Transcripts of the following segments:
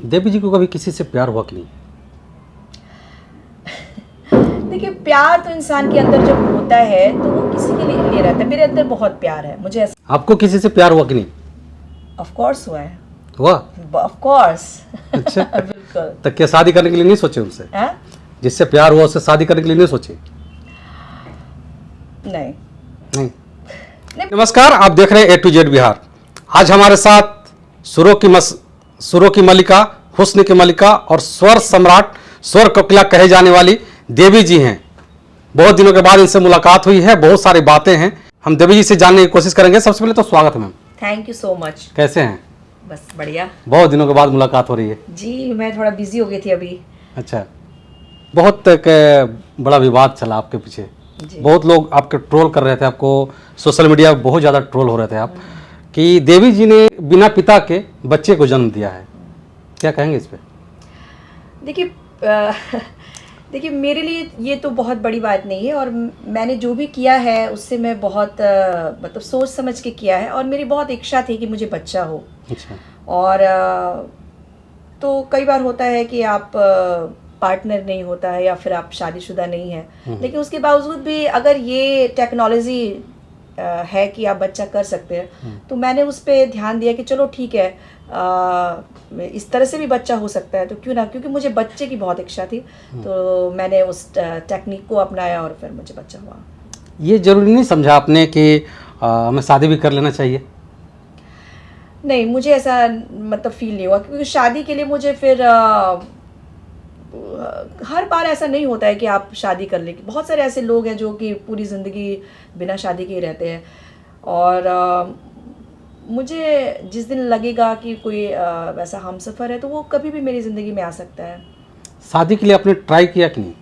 देवी जी को कभी किसी से प्यार हुआ कि नहीं? देखिए, प्यार तो इंसान के अंदर जब होता है तो वो किसी के लिए रहता है। मेरे अंदर बहुत प्यार है, मुझे ऐसा आपको किसी से प्यार हुआ कि नहीं? ऑफ कोर्स हुआ है। हुआ? Of course. अच्छा। बिल्कुल। तो क्या शादी करने के लिए नहीं सोचे उनसे? हाँ? जिससे प्यार हुआ उससे शादी करने के लिए नहीं सोचे? नहीं। नहीं। नमस्कार, आप देख रहे हैं A to Z बिहार। आज हमारे साथ सुरों की मलिका, हुस्न की मलिका और स्वर सम्राट, स्वर कोकिला कहे जाने वाली देवी जी हैं। बहुत दिनों के बाद इनसे मुलाकात हुई है, बहुत सारी बातें हैं, हम देवी जी से जानने की कोशिश करेंगे। सबसे पहले तो स्वागत है ma'am. Thank you so much. कैसे हैं? बस बढ़िया। बहुत दिनों के बाद मुलाकात हो रही है। जी, मैं थोड़ा बिजी हो गई थी अभी। अच्छा, बहुत एक बड़ा विवाद चला आपके पीछे, जी। बहुत लोग आपके ट्रोल कर रहे थे, आपको सोशल मीडिया पर बहुत ज़्यादा ट्रोल हो रहे थे आप कि देवी जी ने बिना पिता के बच्चे को जन्म दिया है। क्या कहेंगे इस पे? देखिए, मेरे लिए ये तो बहुत बड़ी बात नहीं है और मैंने जो भी किया है उससे मैं बहुत मतलब सोच समझ के किया है और मेरी बहुत इच्छा थी कि मुझे बच्चा हो। अच्छा। और तो कई बार होता है कि आप पार्टनर नहीं होता है या फिर आप शादीशुदा नहीं है, लेकिन उसके बावजूद भी अगर ये टेक्नोलॉजी है कि आप बच्चा कर सकते हैं, तो मैंने उस पर ध्यान दिया कि चलो ठीक है, इस तरह से भी बच्चा हो सकता है तो क्यों ना, क्योंकि मुझे बच्चे की बहुत इच्छा थी, तो मैंने उस टेक्निक को अपनाया और फिर मुझे बच्चा हुआ। ये जरूरी नहीं समझा आपने कि हमें शादी भी कर लेना चाहिए? नहीं, मुझे ऐसा मतलब फील नहीं हुआ, क्योंकि शादी के लिए मुझे फिर हर बार ऐसा नहीं होता है कि आप शादी कर ले। बहुत सारे ऐसे लोग हैं जो कि पूरी ज़िंदगी बिना शादी के ही रहते हैं और मुझे जिस दिन लगेगा कि कोई वैसा हमसफ़र है तो वो कभी भी मेरी ज़िंदगी में आ सकता है। शादी के लिए आपने ट्राई किया कि नहीं?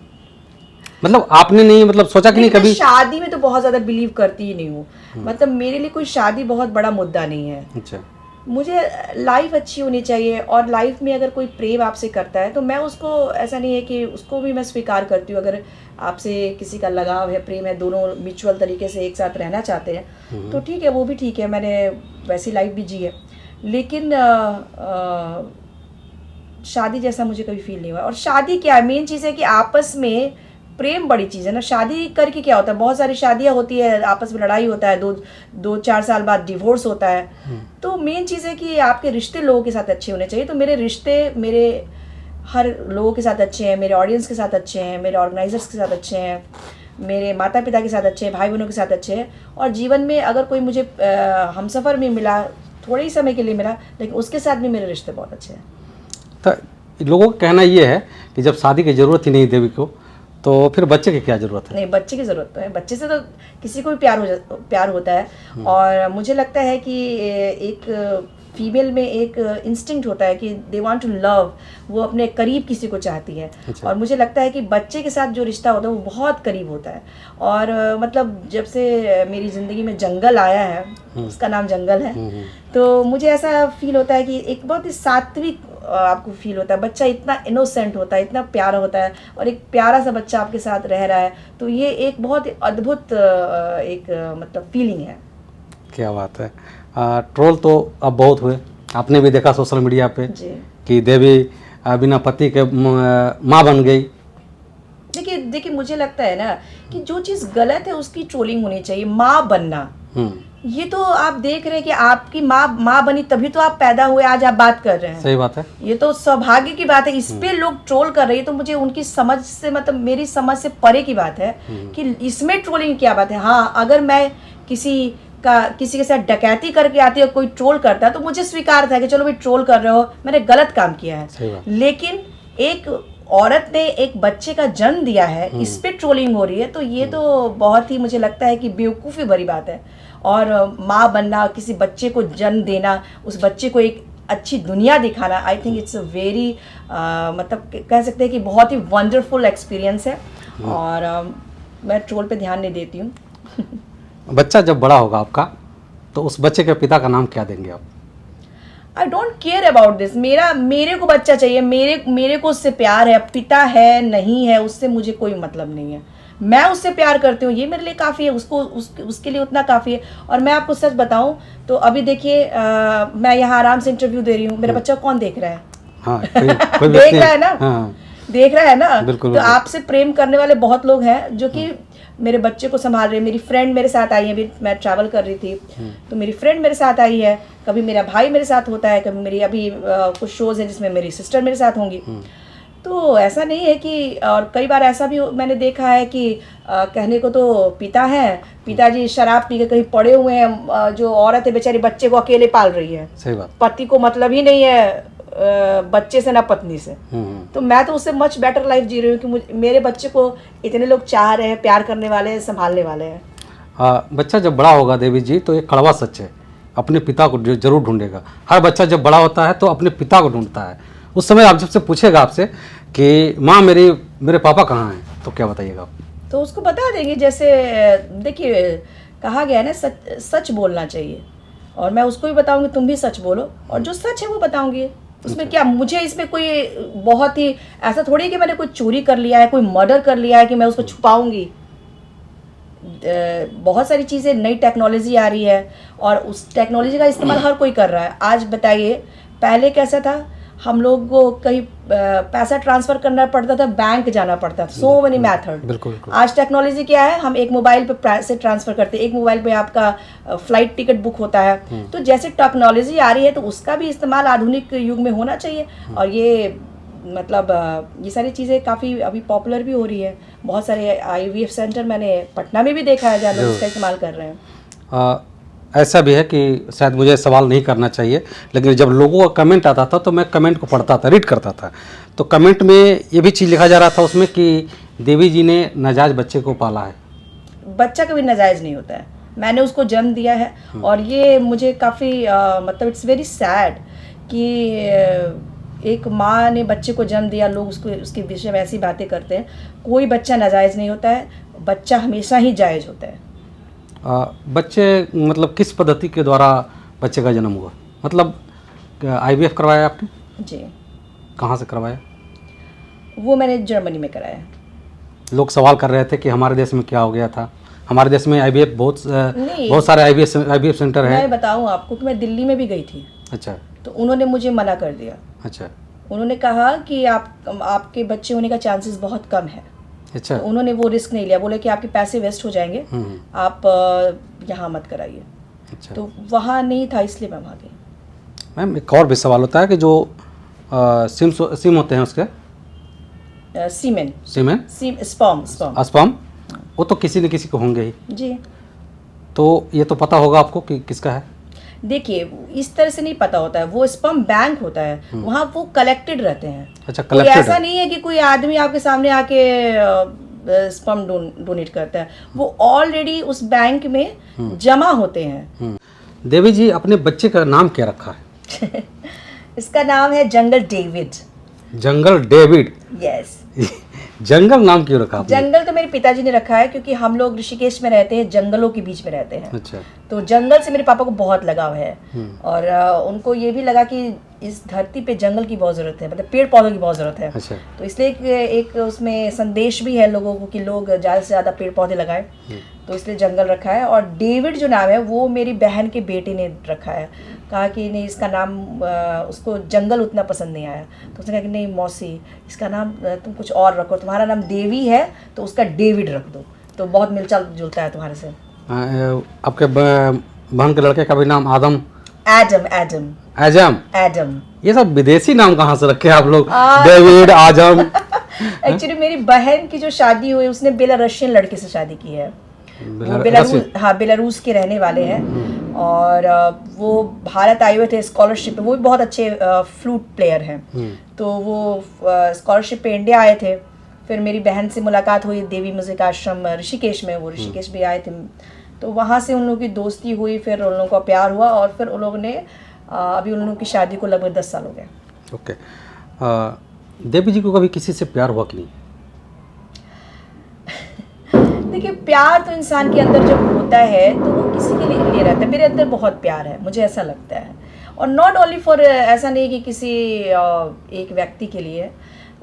मतलब आपने नहीं, मतलब सोचा कि नहीं मैं कभी? शादी में तो बहुत ज़्यादा बिलीव करती ही नहीं हूँ। मतलब मेरे लिए कोई शादी बहुत बड़ा मुद्दा नहीं है। अच्छा। मुझे लाइफ अच्छी होनी चाहिए और लाइफ में अगर कोई प्रेम आपसे करता है तो मैं उसको, ऐसा नहीं है कि उसको भी मैं स्वीकार करती हूँ। अगर आपसे किसी का लगाव है, प्रेम है, दोनों म्यूचुअल तरीके से एक साथ रहना चाहते हैं तो ठीक है, वो भी ठीक है, मैंने वैसी लाइफ भी जी है। लेकिन शादी जैसा मुझे कभी फील नहीं हुआ। और शादी क्या है, मेन चीज़ है कि आपस में प्रेम बड़ी चीज़ है ना। शादी करके क्या होता है, बहुत सारी शादियाँ होती है, आपस में लड़ाई होता है, दो चार साल बाद डिवोर्स होता है। तो मेन चीज़ है कि आपके रिश्ते लोगों के साथ अच्छे होने चाहिए। तो मेरे रिश्ते मेरे हर लोगों के साथ अच्छे हैं, मेरे ऑडियंस के साथ अच्छे हैं, मेरे ऑर्गेनाइजर्स के साथ अच्छे हैं, मेरे माता पिता के साथ अच्छे हैं, भाई बहनों के साथ अच्छे हैं। और जीवन में अगर कोई मुझे हमसफ़र में मिला, थोड़े ही समय के लिए मिला, लेकिन उसके साथ भी मेरे रिश्ते बहुत अच्छे हैं। तो लोगों का कहना ये है कि जब शादी की ज़रूरत ही नहीं देवी को, तो फिर बच्चे की क्या ज़रूरत है? नहीं, बच्चे की ज़रूरत तो है। बच्चे से तो किसी को भी प्यार होता है। और मुझे लगता है कि एक फीमेल में एक इंस्टिंक्ट होता है कि दे वांट टू लव, वो अपने करीब किसी को चाहती है। अच्छा। और मुझे लगता है कि बच्चे के साथ जो रिश्ता होता है वो बहुत करीब होता है। और मतलब जब से मेरी ज़िंदगी में जंगल आया है, उसका नाम जंगल है, तो मुझे ऐसा फील होता है कि एक बहुत ही सात्विक आपको फील होता है। बच्चा इतना इनोसेंट होता है, इतना प्यारा होता है, और एक प्यारा सा बच्चा आपके साथ रह रहा है, तो ये एक बहुत ही अद्भुत मतलब फीलिंग है। क्या बात है। ट्रोल तो अब बहुत हुए, आपने भी देखा सोशल मीडिया पे जी। कि देवी बिना पति के माँ बन गई। देखिए, मुझे लगता है ना कि जो चीज़ गलत है उसकी ट्रोलिंग होनी चाहिए। माँ बनना, ये तो आप देख रहे हैं कि आपकी माँ बनी तभी तो आप पैदा हुए, आज आप बात कर रहे हैं। सही बात है। ये तो सौभाग्य की बात है। इस पे लोग ट्रोल कर रहे हैं तो मुझे उनकी समझ से, मतलब मेरी समझ से परे की बात है कि इसमें ट्रोलिंग क्या बात है। हाँ, अगर मैं किसी के साथ डकैती करके आती है और कोई ट्रोल करता है तो मुझे स्वीकार था कि चलो भाई ट्रोल कर रहे हो, मैंने गलत काम किया है। लेकिन एक औरत ने एक बच्चे का जन्म दिया है, इस पे ट्रोलिंग हो रही है, तो ये तो बहुत ही, मुझे लगता है कि बेवकूफ़ी भरी बात है। और माँ बनना, किसी बच्चे को जन्म देना, उस बच्चे को एक अच्छी दुनिया दिखाना, I think it's a very मतलब कह सकते हैं कि बहुत ही वंडरफुल एक्सपीरियंस है। और मैं ट्रोल पे ध्यान नहीं देती हूँ। बच्चा जब बड़ा होगा आपका, तो उस बच्चे के पिता का नाम क्या देंगे आप? I don't care about this. मेरे को बच्चा चाहिए, मेरे को उससे प्यार है। पिता है नहीं है उससे मुझे कोई मतलब नहीं है। मैं उससे प्यार करती हूँ, ये मेरे लिए काफ़ी है, उसके लिए उतना काफ़ी है। और मैं आपको सच बताऊँ तो अभी देखिए, मैं यहाँ आराम से इंटरव्यू दे रही हूँ, मेरा बच्चा कौन देख रहा है? हाँ कोई देख व्यक्ति रहा है ना, हाँ देख रहा है ना। बिल्कुल, तो बिल्कुल। आपसे प्रेम करने वाले बहुत लोग हैं जो कि मेरे बच्चे को संभाल रहे हैं। मेरी फ्रेंड मेरे साथ आई है, अभी मैं ट्रैवल कर रही थी तो मेरी फ्रेंड मेरे साथ आई है, कभी मेरा भाई मेरे साथ होता है, कभी मेरी अभी कुछ शोज़ हैं जिसमें मेरी सिस्टर मेरे साथ होंगी। तो ऐसा नहीं है कि, और कई बार ऐसा भी मैंने देखा है कि कहने को तो पिता हैं, पिताजी शराब पी के कहीं पड़े हुए हैं, जो औरत है बेचारी बच्चे को अकेले पाल रही है, सही बात। पति को मतलब ही नहीं है बच्चे से ना पत्नी से। तो मैं तो उससे मच बेटर लाइफ जी रही हूँ कि मेरे बच्चे को इतने लोग चाह रहे हैं, प्यार करने वाले हैं, संभालने वाले हैं। बच्चा जब बड़ा होगा देवी जी तो ये कड़वा सच है, अपने पिता को जरूर ढूंढेगा। हर बच्चा जब बड़ा होता है तो अपने पिता को ढूंढता है। उस समय आप जब से पूछेगा आपसे कि माँ मेरे पापा कहाँ हैं, तो क्या बताइएगा आप? तो उसको बता देंगे। जैसे देखिए कहा गया है ना, सच बोलना चाहिए, और मैं उसको भी बताऊंगी तुम भी सच बोलो, और जो सच है वो बताऊंगी। उसमें क्या, मुझे इसमें कोई बहुत ही ऐसा थोड़ी है कि मैंने कोई चोरी कर लिया है, कोई मर्डर कर लिया है कि मैं उसको छुपाऊंगी। बहुत सारी चीज़ें, नई टेक्नोलॉजी आ रही है और उस टेक्नोलॉजी का इस्तेमाल हर कोई कर रहा है। आज बताइए, पहले कैसा था, हम लोग को कहीं पैसा ट्रांसफ़र करना पड़ता था, बैंक जाना पड़ता था, सो मेनी मैथड। बिल्कुल। आज टेक्नोलॉजी क्या है, हम एक मोबाइल पे से ट्रांसफ़र करते हैं, एक मोबाइल पे आपका फ्लाइट टिकट बुक होता है। तो जैसे टेक्नोलॉजी आ रही है तो उसका भी इस्तेमाल आधुनिक युग में होना चाहिए। और ये मतलब ये सारी चीज़ें काफ़ी अभी पॉपुलर भी हो रही है। बहुत सारे IVF सेंटर मैंने पटना में भी देखा है जहाँ लोग इसका इस्तेमाल कर रहे हैं। ऐसा भी है कि शायद मुझे सवाल नहीं करना चाहिए, लेकिन जब लोगों का कमेंट आता था तो मैं कमेंट को पढ़ता था, रीड करता था। तो कमेंट में ये भी चीज़ लिखा जा रहा था उसमें कि देवी जी ने नाजायज़ बच्चे को पाला है। बच्चा कभी नाजायज़ नहीं होता है, मैंने उसको जन्म दिया है। और ये मुझे काफ़ी मतलब इट्स वेरी सैड कि एक माँ ने बच्चे को जन्म दिया, लोग उसको उसके विषय में ऐसी बातें करते हैं। कोई बच्चा नाजायज़ नहीं होता है, बच्चा हमेशा ही जायज़ होता है। बच्चे मतलब किस पद्धति के द्वारा बच्चे का जन्म हुआ, मतलब IVF करवाया आपने? जी, कहाँ से करवाया? वो मैंने जर्मनी में कराया। लोग सवाल कर रहे थे कि हमारे देश में क्या हो गया था। हमारे देश में IVF नहीं। बहुत सारे IVF सेंटर है। मैं बताऊँ आपको कि मैं दिल्ली में भी गई थी। अच्छा। तो उन्होंने मुझे मना कर दिया। अच्छा। उन्होंने कहा कि आपके बच्चे होने का चांसेस बहुत कम है। अच्छा। तो उन्होंने वो रिस्क नहीं लिया, बोले कि आपके पैसे वेस्ट हो जाएंगे, आप यहाँ मत कराइए। अच्छा। तो वहाँ नहीं था, इसलिए मैं वहाँ गई। मैम एक और भी सवाल होता है कि जो सिम होते हैं उसके सीमेन स्पर्म, वो तो किसी न किसी को होंगे ही जी। तो ये तो पता होगा आपको कि किसका है? देखिए, इस तरह से नहीं पता होता है, वो स्पर्म बैंक होता है, वहाँ वो कलेक्टेड रहते हैं। अच्छा, कोई कलेक्टेड ऐसा नहीं है कि कोई आदमी आपके सामने आके स्पर्म डोनेट करता है, वो ऑलरेडी उस बैंक में जमा होते हैं। देवी जी अपने बच्चे का नाम क्या रखा है? इसका नाम है जंगल डेविड। जंगल डेविड? यस। जंगल नाम क्यों रखा आपने? जंगल तो मेरे पिताजी ने रखा है क्योंकि हम लोग ऋषिकेश में रहते हैं, जंगलों के बीच में रहते हैं। अच्छा। तो जंगल से मेरे पापा को बहुत लगाव है। और उनको ये भी लगा कि इस धरती पे जंगल की बहुत ज़रूरत है, मतलब पेड़ पौधों की बहुत ज़रूरत है। अच्छा। तो इसलिए एक उसमें संदेश भी है लोगों को कि लोग ज़्यादा से ज़्यादा पेड़ पौधे लगाएं, तो इसलिए जंगल रखा है। और डेविड जो नाम है वो मेरी बहन के बेटे ने रखा है। कहा कि नहीं, इसका नाम उसको जंगल उतना पसंद नहीं आया, तो उसने कहा कि नहीं मौसी, इसका नाम तुम कुछ और रखो, तुम्हारा नाम देवी है तो उसका डेविड रख दो, तो बहुत मिलता जुलता है तुम्हारे से। आपके बहन के लड़के का भी नाम आदम? एडम। ये सब विदेशी नाम कहाँ से रखे आप लोग? डेविड, आजम। एक्चुअली मेरी बहन की जो शादी हुई उसने बेलारूसियन लड़के से शादी की है। वो बेलारूस के रहने वाले हैं और वो भारत आए हुए थे स्कॉलरशिप पे। वो भी बहुत अच्छे फ्लूट प्लेयर हैं, तो वो स्कॉलरशिप पे इंडिया आए थे। फिर मेरी बहन से मुलाकात हुई देवी म्यूजिक आश्रम ऋषिकेश में, वो ऋषिकेश भी आए थे, तो वहाँ से उन लोगों की दोस्ती हुई, फिर उन लोगों का प्यार हुआ और फिर उन लोगों ने अभी उन लोगों की शादी को लगभग 10 साल हो गए। ओके। देवी जी को कभी किसी से प्यार हुआ कि नहीं? देखिए, प्यार तो इंसान के अंदर जब होता है तो वो किसी के लिए रहता है। मेरे अंदर बहुत प्यार है, मुझे ऐसा लगता है। और नॉट ओनली फॉर, ऐसा नहीं कि किसी एक व्यक्ति के लिए,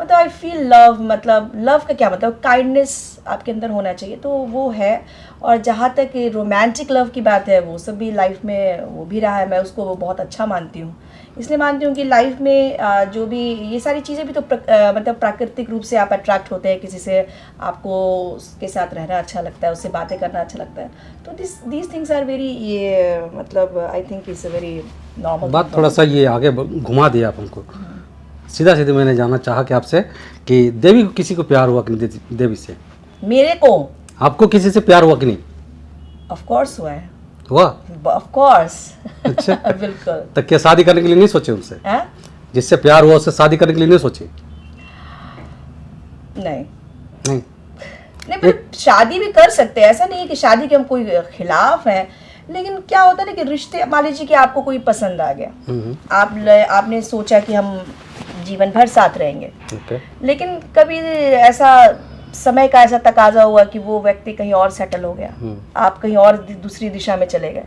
मतलब आई फील लव, मतलब लव का क्या मतलब, काइंडनेस आपके अंदर होना चाहिए, तो वो है। और जहाँ तक रोमांटिक लव की बात है, वो सब भी लाइफ में वो भी रहा है, मैं उसको बहुत अच्छा मानती हूँ। इसलिए मानती हूँ कि लाइफ में जो भी ये सारी चीज़ें भी तो मतलब प्राकृतिक रूप से आप अट्रैक्ट होते हैं किसी से, आपको उसके साथ रहना अच्छा लगता है, उससे बातें करना अच्छा लगता है, तो दीज थिंग्स आर वेरी, ये मतलब I think it's a very normal बात थोड़ा सा ये आगे घुमा दिया आप हमको। सीधा सीधा मैंने जानना चाहा कि आपसे कि देवी को किसी को प्यार हुआ कि नहीं, देवी से मेरे को आपको किसी से प्यार हुआ कि नहीं? ऑफ कोर्स हुआ है, हुआ? Of course. अच्छा। बिल्कुल। तब क्या शादी करने के लिए नहीं सोचे उनसे? हैं? जिससे प्यार हुआ उससे शादी करने के लिए नहीं सोचे? नहीं नहीं। नहीं, पर शादी भी कर सकते हैं, ऐसा नहीं है कि शादी के हम कोई खिलाफ हैं, लेकिन क्या होता है ना कि रिश्ते, मान लीजिए कि आपको कोई पसंद आ गया, आपने सोचा कि हम जीवन भर साथ रहेंगे, ओके। लेकिन कभी ऐसा समय का ऐसा तकाजा हुआ कि वो व्यक्ति कहीं और सेटल हो गया, आप कहीं और दूसरी दिशा में चले गए,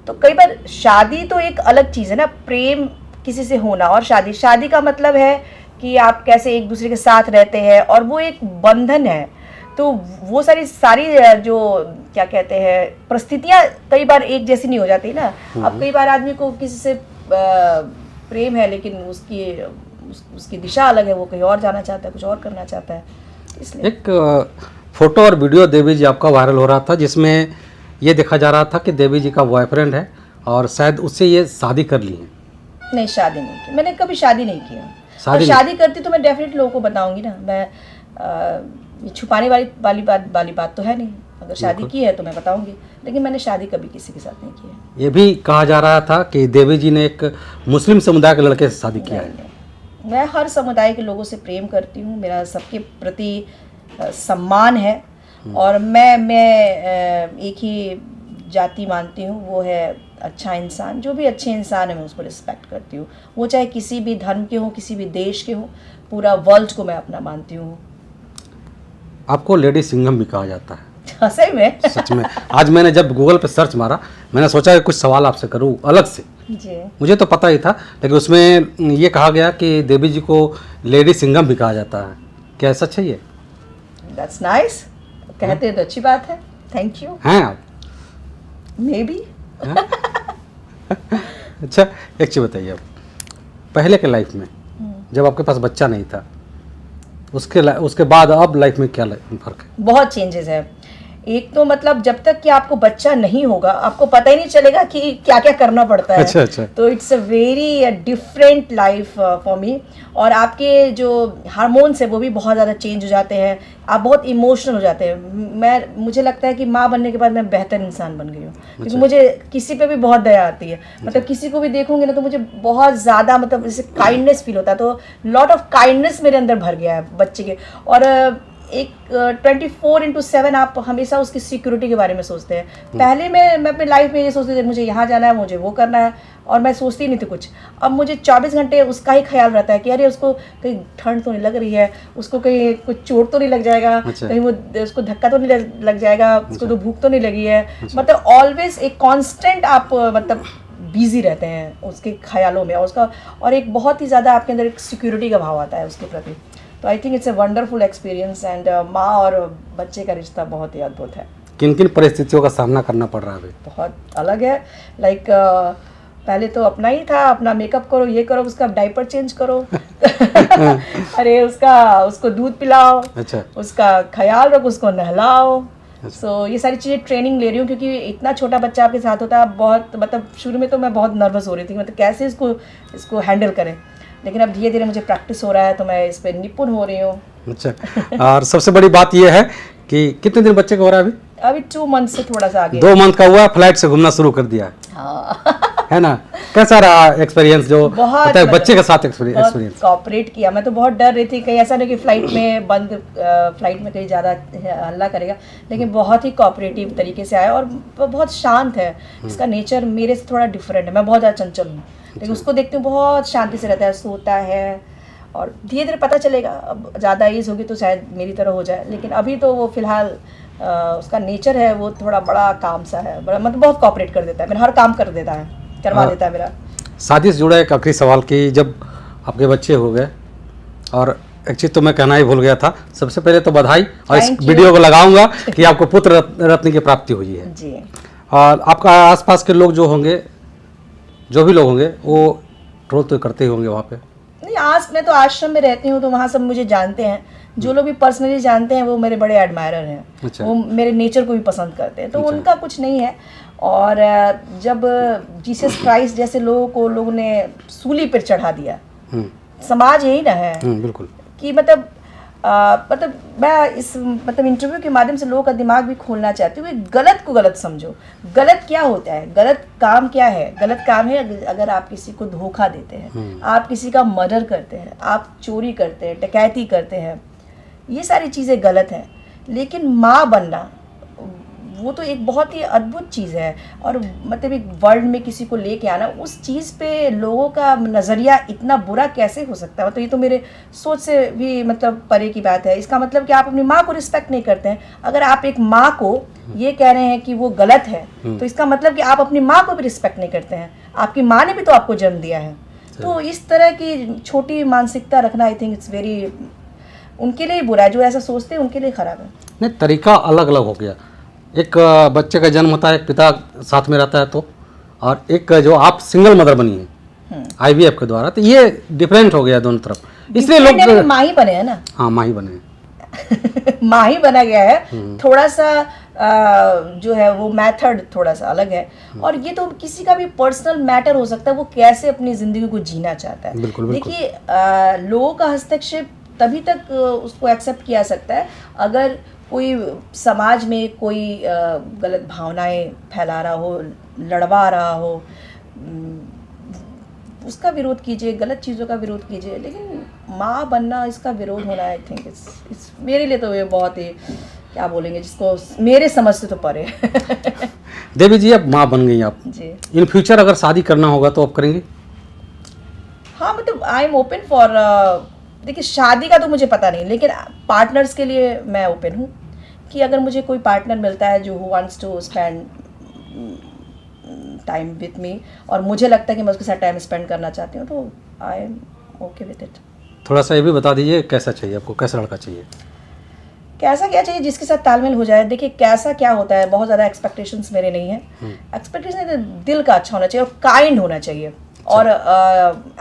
तो कई बार शादी तो एक अलग चीज़ है ना, प्रेम किसी से होना और शादी का मतलब है कि आप कैसे एक दूसरे के साथ रहते हैं, और वो एक बंधन है। तो वो सारी जो क्या कहते हैं परिस्थितियाँ कई बार एक जैसी नहीं हो जाती ना। अब कई बार आदमी को किसी से प्रेम है, लेकिन उसकी दिशा अलग है, वो कहीं और जाना चाहता है, कुछ और करना चाहता है, इसलिए। एक फोटो और वीडियो देवी जी आपका वायरल हो रहा था, जिसमें ये देखा जा रहा था कि देवी जी का बॉयफ्रेंड है और शायद उससे ये शादी कर ली है। नहीं, शादी नहीं की मैंने, कभी शादी नहीं की। शादी करती तो मैं डेफिनेटली लोगों को बताऊंगी ना, मैं ये छुपाने वाली बात तो है नहीं। अगर शादी की है तो मैं बताऊंगी, लेकिन मैंने शादी कभी किसी के साथ नहीं की है। ये भी कहा जा रहा था कि देवी जी ने एक मुस्लिम समुदाय के लड़के से शादी किया है। मैं हर समुदाय के लोगों से प्रेम करती हूँ, मेरा सबके प्रति सम्मान है, और मैं एक ही जाति मानती हूँ, वो है अच्छा इंसान। जो भी अच्छे इंसान है मैं उसको रिस्पेक्ट करती हूँ, वो चाहे किसी भी धर्म के हो, किसी भी देश के हो, पूरा वर्ल्ड को मैं अपना मानती हूँ। आपको लेडी सिंघम भी कहा जाता है। सही में? सच में। आज मैंने जब गूगल पे सर्च मारा, मैंने सोचा कि कुछ सवाल आपसे करूं अलग से। जी। मुझे तो पता ही था, लेकिन उसमें ये कहा गया कि देवी जी को लेडी सिंघम भी कहा जाता है। क्या सच है ये? That's nice. कहते हैं तो अच्छी बात है। Thank you. हैं आप? May be. अच्छा, एक चीज़ बताइए, आप पहले के लाइफ में जब आपके पास बच्चा नहीं था, उसके बाद अब लाइफ में क्या फर्क है? बहुत चेंजेस है। एक तो मतलब जब तक कि आपको बच्चा नहीं होगा, आपको पता ही नहीं चलेगा कि क्या क्या करना पड़ता है। अच्छा। तो it's a very different life for me. और आपके जो हार्मोन्स है वो भी बहुत ज़्यादा चेंज हो जाते हैं, आप बहुत इमोशनल हो जाते हैं। मुझे लगता है कि माँ बनने के बाद मैं बेहतर इंसान बन गई हूँ, क्योंकि मुझे किसी पे भी बहुत दया आती है। मतलब किसी को भी देखूंगी ना तो मुझे बहुत ज़्यादा मतलब जैसे काइंडनेस फील होता है, तो लॉट ऑफ काइंडनेस मेरे अंदर भर गया है बच्चे के। और एक 24/7 आप हमेशा उसकी सिक्योरिटी के बारे में सोचते हैं। पहले मैं अपनी लाइफ में ये सोचती थी मुझे यहाँ जाना है, मुझे वो करना है, और मैं सोचती नहीं थी कुछ। अब मुझे 24 घंटे उसका ही ख्याल रहता है कि अरे उसको कहीं ठंड तो नहीं लग रही है, उसको कहीं कुछ चोट तो नहीं लग जाएगा, अच्छा। कहीं वो उसको धक्का तो नहीं लग जाएगा, उसको तो भूख तो नहीं लगी है। मतलब ऑलवेज एक कॉन्स्टेंट आप मतलब बिजी रहते हैं उसके ख्यालों में, और एक बहुत ही ज़्यादा आपके अंदर एक सिक्योरिटी का भाव आता है उसके प्रति। तो I think it's a wonderful experience, and माँ और बच्चे का रिश्ता बहुत ही अद्भुत है। किन किन परिस्थितियों का सामना करना पड़ रहा है अभी? बहुत अलग है। लाइक पहले तो अपना ही था, अपना मेकअप करो, ये करो, उसका डायपर चेंज करो अरे उसको दूध पिलाओ, अच्छा। उसका ख्याल रखो, उसको नहलाओ। सो ये सारी चीज़ें ट्रेनिंग ले रही हूँ, क्योंकि इतना छोटा बच्चा आपके साथ होता है। बहुत मतलब शुरू में तो मैं बहुत नर्वस हो रही थी, मतलब कैसे इसको हैंडल करें, लेकिन अब धीरे धीरे मुझे प्रैक्टिस हो रहा है, तो मैं इस पर निपुण हो रही हूँ। अच्छा। और सबसे बड़ी बात यह है कि कितने दिन बच्चे का हो रहा है अभी 2 मंथ से थोड़ा सा आगे। 2 मंथ का हुआ, फ्लाइट से घूमना शुरू कर दिया। हाँ है ना? कैसा रहा एक्सपीरियंस, जो बहुत बच्चे के साथ एक्सपीरियंस? कॉपरेट किया। मैं तो बहुत डर रही थी, कहीं ऐसा नहीं कि फ्लाइट में कहीं ज़्यादा हल्ला करेगा, लेकिन बहुत ही कॉपरेटिव तरीके से आया, और बहुत शांत है। इसका नेचर मेरे से थोड़ा डिफरेंट है, मैं बहुत ज़्यादा चंचल हूँ, लेकिन उसको देखती हूँ बहुत शांति से रहता है, सोता है, और धीरे धीरे पता चलेगा। अब ज़्यादा एज होगी तो शायद मेरी तरह हो जाए, लेकिन अभी तो वो फिलहाल उसका नेचर है वो थोड़ा बड़ा काम सा है, बड़ा मतलब बहुत कॉपरेट कर देता है, मेरा हर काम करवा देता है मेरा। शादी से जुड़ा एक आखिरी सवाल कि जब आपके बच्चे हो गए, और एक चीज़ तो मैं कहना ही भूल गया था, सबसे पहले तो बधाई, और इस वीडियो को लगाऊंगा कि आपको पुत्र रत्न की प्राप्ति हुई है जी। और आपका आसपास के लोग जो भी लोग होंगे वो ट्रोल तो करते ही होंगे वहाँ पे। नहीं, आज मैं तो आश्रम में रहती हूँ तो वहाँ सब मुझे जानते हैं, जो लोग भी पर्सनली जानते हैं वो मेरे बड़े एडमायरर हैं। अच्छा। वो मेरे नेचर को भी पसंद करते हैं, तो अच्छा। उनका कुछ नहीं है। और जब जीसस क्राइस्ट जैसे लोगों को लोगों ने सूली पर चढ़ा दिया, समाज यही ना है बिल्कुल। कि मतलब मैं इस मतलब इंटरव्यू के माध्यम से लोगों का दिमाग भी खोलना चाहती हूँ कि गलत को गलत समझो। गलत क्या होता है, गलत काम क्या है? गलत काम है अगर आप किसी को धोखा देते हैं, आप किसी का मर्डर करते हैं, आप चोरी करते हैं, डकैती करते हैं, ये सारी चीज़ें गलत हैं। लेकिन माँ बनना वो तो एक बहुत ही अद्भुत चीज़ है, और मतलब एक वर्ल्ड में किसी को लेके आना, उस चीज़ पे लोगों का नज़रिया इतना बुरा कैसे हो सकता है? तो ये तो मेरे सोच से भी मतलब परे की बात है। इसका मतलब कि आप अपनी माँ को रिस्पेक्ट नहीं करते हैं। अगर आप एक माँ को ये कह रहे हैं कि वो गलत है, तो इसका मतलब कि आप अपनी माँ को भी रिस्पेक्ट नहीं करते हैं। आपकी माँ ने भी तो आपको जन्म दिया है। तो इस तरह की छोटी मानसिकता रखना, आई थिंक इट्स वेरी, उनके लिए बुरा है। जो ऐसा सोचते हैं उनके लिए ख़राब है। नहीं, तरीका अलग अलग हो गया। एक बच्चे का जन्म होता है, एक पिता साथ में रहता है, तो और एक जो आप सिंगल मदर बनी है IVF के द्वारा, तो ये डिफरेंट हो गया दोनों तरफ, इसलिए लोग माँ ही बने हैं ना। हाँ, माँ ही बने हैं। माँ ही बना गया है। थोड़ा सा जो है वो मेथड थोड़ा सा अलग है, और ये तो किसी का भी पर्सनल मैटर हो सकता है, वो कैसे अपनी ज़िंदगी को जीना चाहता है। बिल्कुल, बिल्कुल। देखिए, लोगों का हस्तक्षेप तभी तक उसको एक्सेप्ट किया सकता है अगर कोई समाज में कोई गलत भावनाएं फैला रहा हो, लड़वा रहा हो, उसका विरोध कीजिए, गलत चीज़ों का विरोध कीजिए। लेकिन माँ बनना, इसका विरोध होना, आई थिंक इस मेरे लिए तो ये बहुत ही, क्या बोलेंगे, जिसको मेरे समझ से तो परे है। देवी जी, अब माँ बन गई आप जी। इन फ्यूचर अगर शादी करना होगा तो आप करेंगे? हाँ, मतलब आई एम ओपन फॉर, देखिए शादी का तो मुझे पता नहीं, लेकिन पार्टनर्स के लिए मैं ओपन हूँ कि अगर मुझे कोई पार्टनर मिलता है जो wants to spend time with me, और मुझे लगता है कि मैं उसके साथ टाइम स्पेंड करना चाहती हूँ, तो I am okay with it. थोड़ा सा ये भी बता दीजिए, कैसा चाहिए आपको, कैसा लड़का चाहिए? कैसा क्या चाहिए? जिसके साथ तालमेल हो जाए। देखिए, कैसा क्या होता है, बहुत ज़्यादा एक्सपेक्टेशंस मेरे नहीं है। एक्सपेक्टेशन दिल का अच्छा होना चाहिए, और काइंड होना चाहिए, और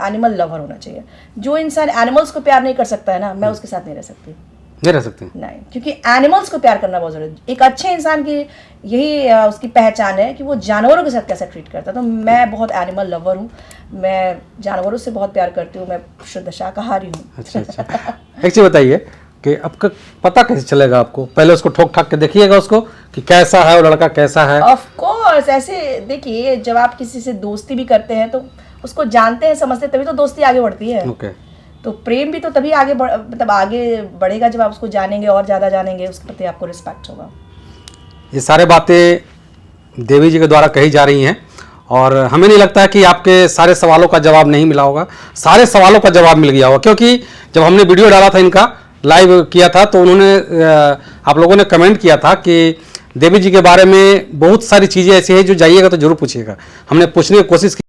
एनिमल लवर होना चाहिए। जो इंसान एनिमल्स को प्यार नहीं कर सकता है ना, मैं उसके साथ नहीं रह सकती। नहीं रह सकते? नहीं, क्योंकि एनिमल्स को प्यार करना बहुत ज़रूरी है। एक अच्छे इंसान की यही उसकी पहचान है कि वो जानवरों के साथ कैसा ट्रीट करता है। तो मैं बहुत एनिमल लवर हूँ, मैं जानवरों से बहुत प्यार करती हूँ, मैं शुद्ध शाकाहारी हूँ। अच्छा अच्छा। एक चीज़ बताइए कि आपका पता कैसे चलेगा आपको? पहले उसको ठोक ठाक के देखिएगा उसको कि कैसा है वो लड़का, कैसा है? ऑफ कोर्स, ऐसे देखिए, जब आप किसी से दोस्ती भी करते हैं तो उसको जानते हैं, समझते हैं, तभी तो दोस्ती आगे बढ़ती है। ओके। तो प्रेम भी तो तभी मतलब आगे बढ़ेगा जब आप उसको जानेंगे, और ज़्यादा जानेंगे, उसके प्रति आपको रिस्पेक्ट होगा। ये सारे बातें देवी जी के द्वारा कही जा रही हैं, और हमें नहीं लगता है कि आपके सारे सवालों का जवाब नहीं मिला होगा। सारे सवालों का जवाब मिल गया होगा, क्योंकि जब हमने वीडियो डाला था, इनका लाइव किया था, तो उन्होंने आप लोगों ने कमेंट किया था कि देवी जी के बारे में बहुत सारी चीज़ें ऐसी हैं जो जाइएगा तो जरूर पूछिएगा। हमने पूछने की कोशिश की।